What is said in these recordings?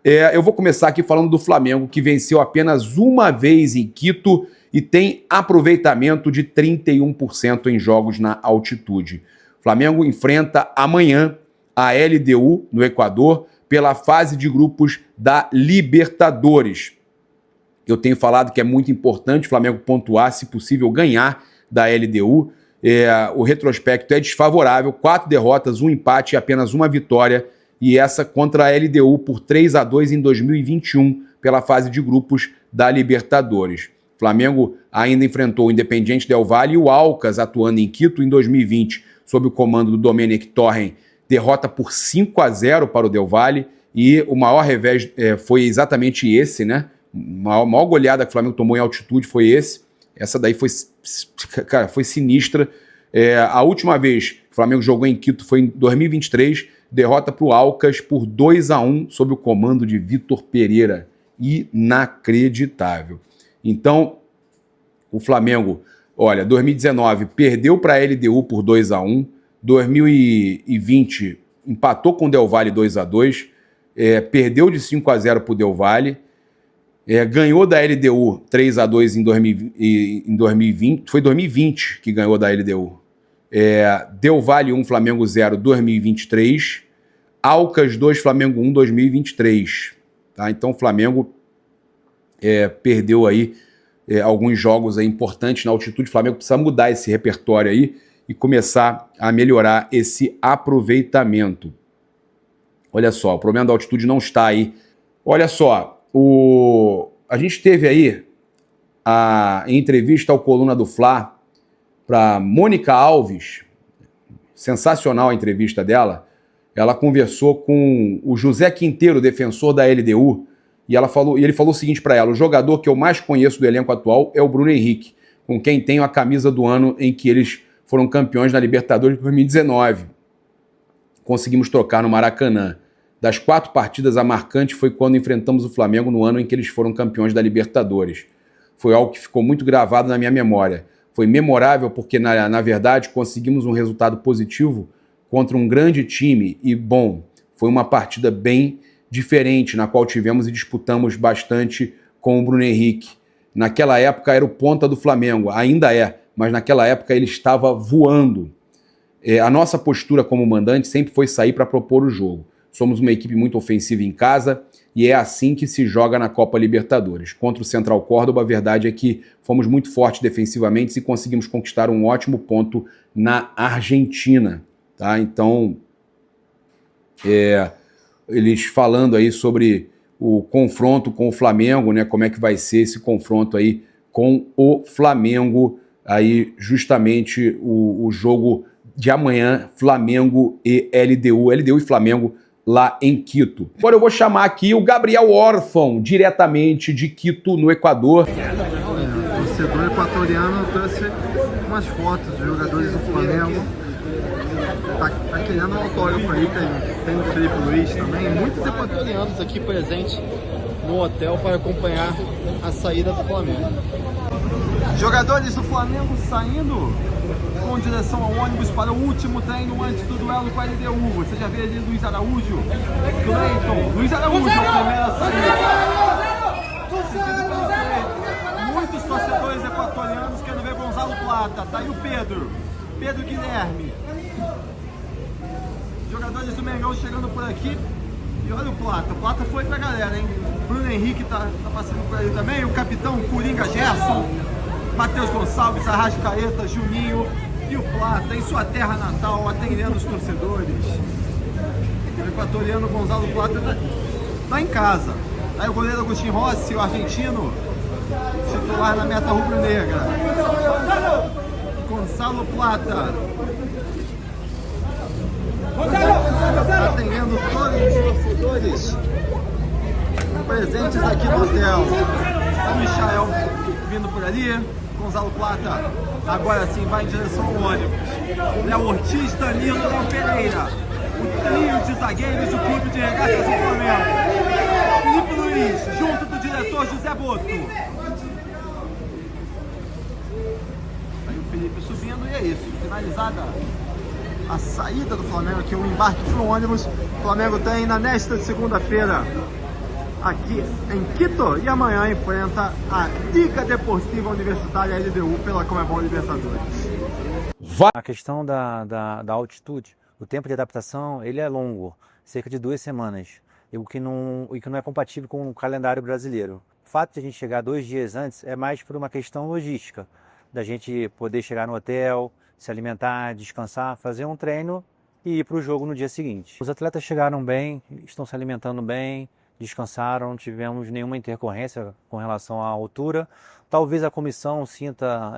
Eu vou começar aqui falando do Flamengo, que venceu apenas uma vez em Quito e tem aproveitamento de 31% em jogos na altitude. O Flamengo enfrenta amanhã a LDU no Equador pela fase de grupos da Libertadores. Eu tenho falado que é muito importante o Flamengo pontuar, se possível ganhar da LDU. O retrospecto é desfavorável, 4 derrotas, 1 empate e apenas 1 vitória, e essa contra a LDU por 3-2 em 2021 pela fase de grupos da Libertadores. O Flamengo ainda enfrentou o Independiente Del Valle e o Aucas, atuando em Quito em 2020, sob o comando do Domenech Torren, derrota por 5-0 para o Del Valle, e o maior revés foi exatamente esse, né? A maior goleada que o Flamengo tomou em altitude foi esse. Essa daí foi sinistra. A última vez que o Flamengo jogou em Quito foi em 2023, derrota para o Aucas por 2-1 sob o comando de Vitor Pereira. Inacreditável. Então, o Flamengo, olha, 2019 perdeu para a LDU por 2-1, 2020 empatou com o Del Valle 2-2, perdeu de 5-0 para o Del Valle, ganhou da LDU 3-2 em 2020, foi 2020 que ganhou da LDU. Del Valle 1, Flamengo 0, 2023, Aucas 2, Flamengo 1, 2023. Tá? Então o Flamengo perdeu aí alguns jogos aí importantes na altitude. O Flamengo precisa mudar esse repertório aí e começar a melhorar esse aproveitamento. Olha só, o problema da altitude não está aí. Olha só, a gente teve aí a entrevista ao Coluna do Fla para Mônica Alves, sensacional a entrevista dela. Ela conversou com o José Quinteiro, defensor da LDU, e ele falou o seguinte para ela: o jogador que eu mais conheço do elenco atual é o Bruno Henrique, com quem tenho a camisa do ano em que eles foram campeões na Libertadores de 2019. Conseguimos trocar no Maracanã. Das 4 partidas, a marcante foi quando enfrentamos o Flamengo no ano em que eles foram campeões da Libertadores. Foi algo que ficou muito gravado na minha memória. Foi memorável porque, na verdade, conseguimos um resultado positivo contra um grande time e, bom, foi uma partida bem diferente, na qual tivemos e disputamos bastante com o Bruno Henrique. Naquela época era o ponta do Flamengo, ainda mas naquela época ele estava voando. A nossa postura como mandante sempre foi sair para propor o jogo. Somos uma equipe muito ofensiva em casa e é assim que se joga na Copa Libertadores. Contra o Central Córdoba, a verdade é que fomos muito fortes defensivamente e conseguimos conquistar um ótimo ponto na Argentina. Tá? Então, eles falando aí sobre o confronto com o Flamengo, né? Como é que vai ser esse confronto aí com o Flamengo, aí justamente o jogo de amanhã, Flamengo e LDU e Flamengo, lá em Quito. Agora eu vou chamar aqui o Gabriel Orfão, diretamente de Quito, no Equador. O torcedor equatoriano trouxe umas fotos dos jogadores do Flamengo. Tá querendo um autógrafo aí, tem o Felipe Luiz também. Muitos equatorianos aqui presentes no hotel para acompanhar a saída do Flamengo. Jogadores do Flamengo saindo com direção ao ônibus para o último treino antes do duelo com a LDU. Você já vê ali Luiz Araújo, Cleiton, Luiz Araújo, a primeira saída. Muitos torcedores equatorianos querendo ver Gonzalo Plata. Tá aí o Pedro Guilherme. Jogadores do Mengão chegando por aqui. E olha o Plata. O Plata foi pra galera, hein? Bruno Henrique tá passando por aí também. O capitão Coringa Gerson. Matheus Gonçalves, Arrascaeta, Juninho e o Plata em sua terra natal, atendendo os torcedores. O equatoriano Gonzalo Plata tá em casa. Aí o goleiro Agustín Rossi, o argentino, titular na meta rubro-negra. Gonzalo Plata atendendo todos os torcedores presentes aqui no hotel. O Michael vindo por ali. Gonzalo Plata agora sim vai em direção ao ônibus. Léo Ortiz, Danilo, Léo Pereira. O trio de zagueiros do Clube de Regatas do Flamengo. Felipe Luiz, junto do diretor José Boto. Aí o Felipe subindo e é isso. Finalizada a saída do Flamengo aqui, o embarque para o ônibus. O Flamengo tem nesta segunda-feira aqui em Quito e amanhã enfrenta a Liga Deportiva Universitária LDU pela Conmebol Libertadores. A questão da altitude, o tempo de adaptação, ele é longo, cerca de 2 semanas, o que não é compatível com o calendário brasileiro. O fato de a gente chegar 2 dias antes é mais por uma questão logística, da gente poder chegar no hotel, se alimentar, descansar, fazer um treino e ir para o jogo no dia seguinte. Os atletas chegaram bem, estão se alimentando bem, descansaram, não tivemos nenhuma intercorrência com relação à altura. Talvez a comissão sinta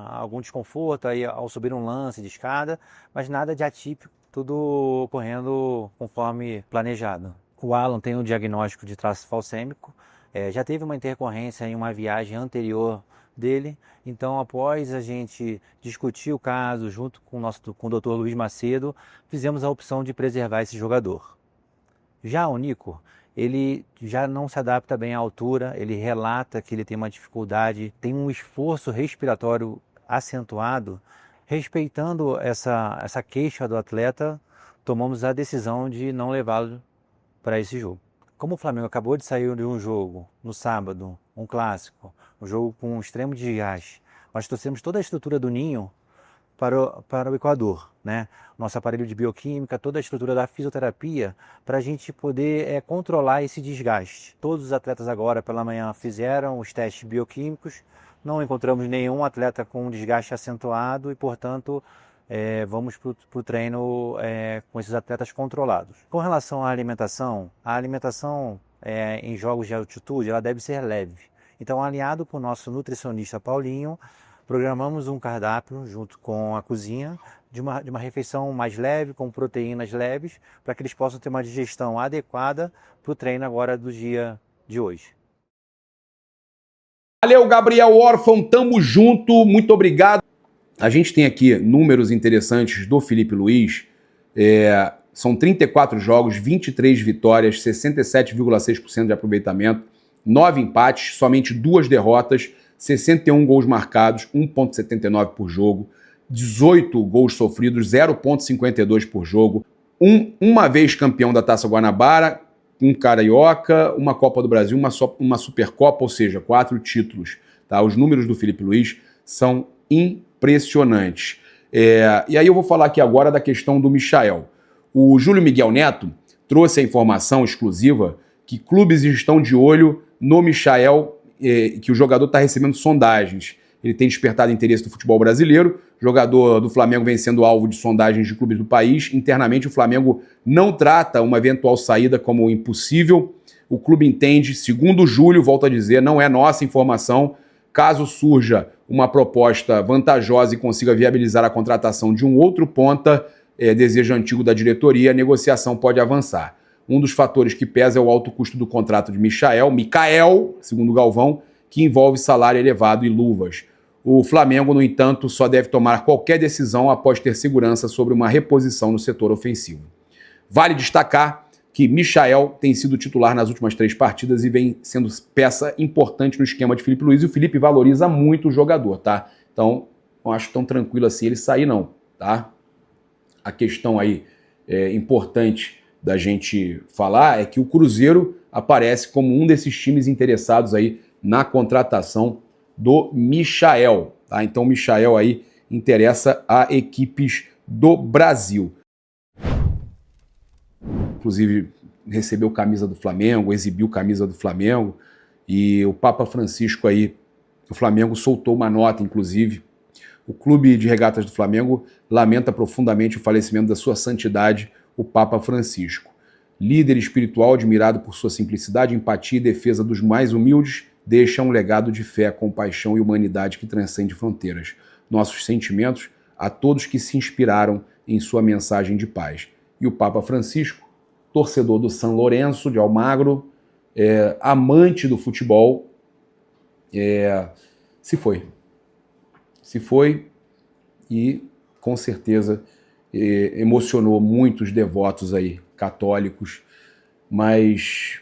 algum desconforto aí ao subir um lance de escada, mas nada de atípico, tudo correndo conforme planejado. O Alan tem um diagnóstico de traço falcêmico, já teve uma intercorrência em uma viagem anterior dele, então após a gente discutir o caso junto com o Dr. Luiz Macedo, fizemos a opção de preservar esse jogador. Já o Nico, ele já não se adapta bem à altura, ele relata que ele tem uma dificuldade, tem um esforço respiratório acentuado. Respeitando essa queixa do atleta, tomamos a decisão de não levá-lo para esse jogo. Como o Flamengo acabou de sair de um jogo no sábado, um clássico, um jogo com um extremo desgaste, nós trouxemos toda a estrutura do Ninho para o Equador, né? Nosso aparelho de bioquímica, toda a estrutura da fisioterapia, para a gente poder controlar esse desgaste. Todos os atletas agora pela manhã fizeram os testes bioquímicos, não encontramos nenhum atleta com desgaste acentuado e, portanto, vamos para o treino com esses atletas controlados. Com relação à alimentação, em jogos de altitude ela deve ser leve. Então, alinhado com o nosso nutricionista Paulinho, programamos um cardápio junto com a cozinha de uma refeição mais leve, com proteínas leves, para que eles possam ter uma digestão adequada para o treino agora do dia de hoje. Valeu, Gabriel Orfão, tamo junto, muito obrigado. A gente tem aqui números interessantes do Filipe Luiz, são 34 jogos, 23 vitórias, 67,6% de aproveitamento, 9 empates, somente 2 derrotas, 61 gols marcados, 1,79 por jogo, 18 gols sofridos, 0,52 por jogo, uma vez campeão da Taça Guanabara, um Carioca, uma Copa do Brasil, uma Supercopa, ou seja, 4 títulos. Tá? Os números do Filipe Luiz são impressionantes. E aí eu vou falar aqui agora da questão do Michael. O Júlio Miguel Neto trouxe a informação exclusiva que clubes estão de olho no Michael, que o jogador está recebendo sondagens. Ele tem despertado interesse do futebol brasileiro, jogador do Flamengo vem sendo alvo de sondagens de clubes do país. Internamente o Flamengo não trata uma eventual saída como impossível. O clube entende, segundo o Júlio, volto a dizer, não é nossa informação, caso surja uma proposta vantajosa e consiga viabilizar a contratação de um outro ponta, desejo antigo da diretoria, a negociação pode avançar. Um dos fatores que pesa é o alto custo do contrato de Michael, segundo o Galvão, que envolve salário elevado e luvas. O Flamengo, no entanto, só deve tomar qualquer decisão após ter segurança sobre uma reposição no setor ofensivo. Vale destacar que Michael tem sido titular nas últimas 3 partidas e vem sendo peça importante no esquema de Filipe Luiz, e o Felipe valoriza muito o jogador, tá? Então, não acho tão tranquilo assim ele sair não, tá? A questão aí importante da gente falar é que o Cruzeiro aparece como um desses times interessados aí na contratação do Michael, tá? Então o Michael aí interessa a equipes do Brasil. Inclusive recebeu camisa do Flamengo, exibiu camisa do Flamengo, e o Papa Francisco aí, o Flamengo soltou uma nota, inclusive. O Clube de Regatas do Flamengo lamenta profundamente o falecimento da sua santidade, o Papa Francisco. Líder espiritual admirado por sua simplicidade, empatia e defesa dos mais humildes, deixa um legado de fé, compaixão e humanidade que transcende fronteiras. Nossos sentimentos a todos que se inspiraram em sua mensagem de paz. E o Papa Francisco, torcedor do São Lourenço de Almagro, amante do futebol, se foi. Se foi e, com certeza, emocionou muitos devotos aí, católicos, mas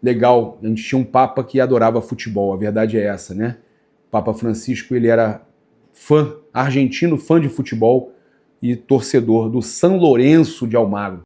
legal, a gente tinha um Papa que adorava futebol, a verdade é essa, né? O Papa Francisco, ele era argentino, fã de futebol e torcedor do São Lourenço de Almagro.